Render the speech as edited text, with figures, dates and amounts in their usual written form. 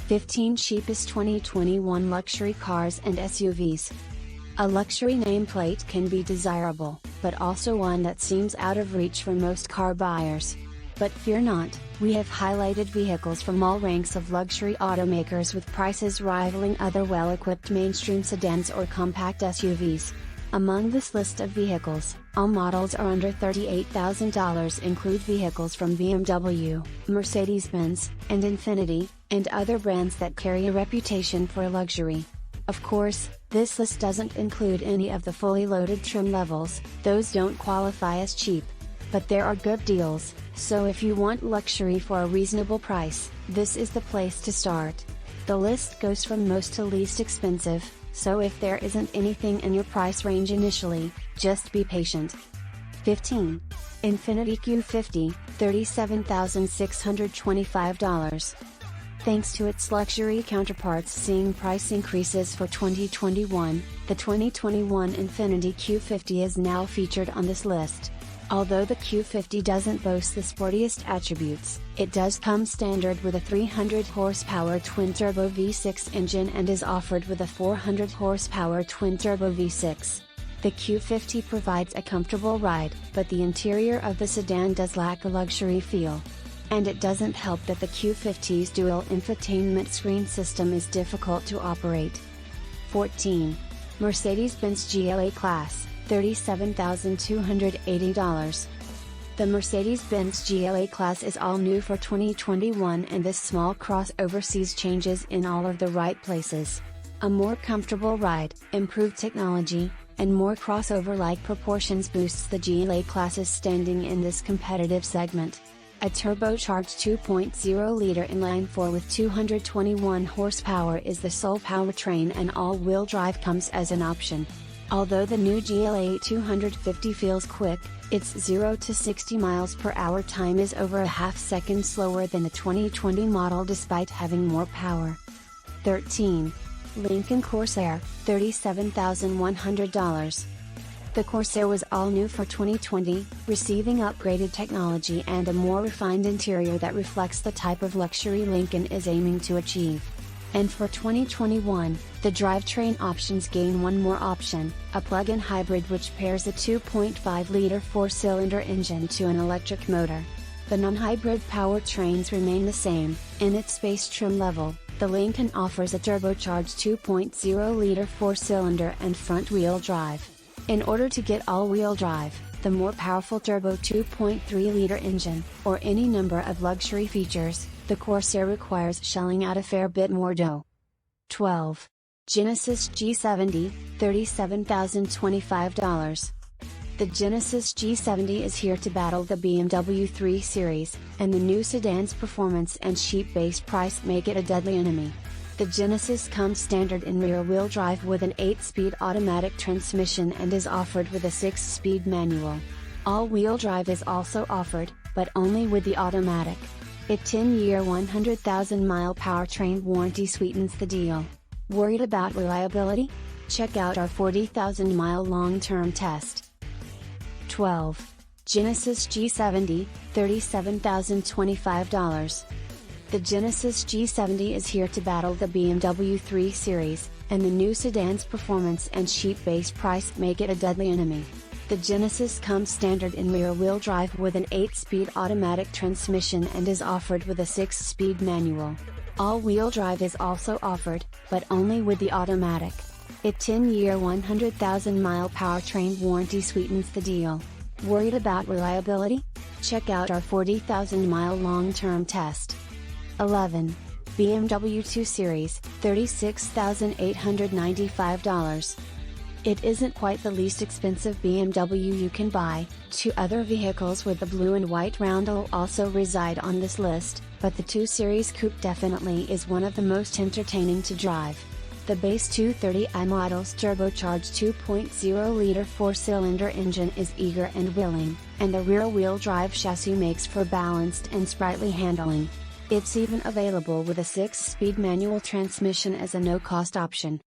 15 Cheapest 2021 Luxury Cars and SUVs. A luxury nameplate can be desirable, but also one that seems out of reach for most car buyers. But fear not, we have highlighted vehicles from all ranks of luxury automakers with prices rivaling other well-equipped mainstream sedans or compact SUVs. Among this list of vehicles, all models are under $38,000 include vehicles from BMW, Mercedes-Benz, and Infiniti, and other brands that carry a reputation for luxury. Of course, this list doesn't include any of the fully loaded trim levels, those don't qualify as cheap. But there are good deals, so if you want luxury for a reasonable price, this is the place to start. The list goes from most to least expensive, so if there isn't anything in your price range initially, just be patient. 15. Infiniti Q50, $37,625. Thanks to its luxury counterparts seeing price increases for 2021, the 2021 Infiniti Q50 is now featured on this list. Although the Q50 doesn't boast the sportiest attributes, it does come standard with a 300 horsepower twin-turbo V6 engine and is offered with a 400 horsepower twin-turbo V6. The Q50 provides a comfortable ride, but the interior of the sedan does lack a luxury feel. And it doesn't help that the Q50's dual infotainment screen system is difficult to operate. 14. Mercedes-Benz GLA Class, $37,280. The Mercedes-Benz GLA Class is all new for 2021 and this small crossover sees changes in all of the right places. A more comfortable ride, improved technology, and more crossover-like proportions boosts the GLA Class's standing in this competitive segment. A turbocharged 2.0-liter inline-4 with 221 horsepower is the sole powertrain and all-wheel drive comes as an option. Although the new GLA 250 feels quick, its 0 to 60 miles per hour time is over a half second slower than the 2020 model despite having more power. 13. Lincoln Corsair, $37,100. The Corsair was all new for 2020, receiving upgraded technology and a more refined interior that reflects the type of luxury Lincoln is aiming to achieve. And for 2021, the drivetrain options gain one more option, a plug-in hybrid which pairs a 2.5-liter four-cylinder engine to an electric motor. The non-hybrid powertrains remain the same. In its base trim level, the Lincoln offers a turbocharged 2.0-liter four-cylinder and front-wheel drive. In order to get all-wheel drive, the more powerful turbo 2.3-liter engine, or any number of luxury features, the Corsair requires shelling out a fair bit more dough. 12. Genesis G70, $37,025. The Genesis G70 is here to battle the BMW 3 Series, and the new sedan's performance and cheap base price make it a deadly enemy. The Genesis comes standard in rear-wheel drive with an 8-speed automatic transmission and is offered with a 6-speed manual. All-wheel drive is also offered, but only with the automatic. Its 10-year 100,000-mile powertrain warranty sweetens the deal. Worried about reliability? Check out our 40,000-mile long-term test. 12. Genesis G70, $37,025. The Genesis G70 is here to battle the BMW 3 Series, and the new sedan's performance and cheap base price make it a deadly enemy. The Genesis comes standard in rear-wheel drive with an 8-speed automatic transmission and is offered with a 6-speed manual. All-wheel drive is also offered, but only with the automatic. Its 10-year 100,000-mile powertrain warranty sweetens the deal. Worried about reliability? Check out our 40,000-mile long-term test. 11. BMW 2 Series, $36,895. It isn't quite the least expensive BMW you can buy. Two other vehicles with the blue and white roundel also reside on this list, but the 2 Series Coupe definitely is one of the most entertaining to drive. The base 230i model's turbocharged 2.0-liter four-cylinder engine is eager and willing, and the rear-wheel drive chassis makes for balanced and sprightly handling. It's even available with a 6-speed manual transmission as a no-cost option.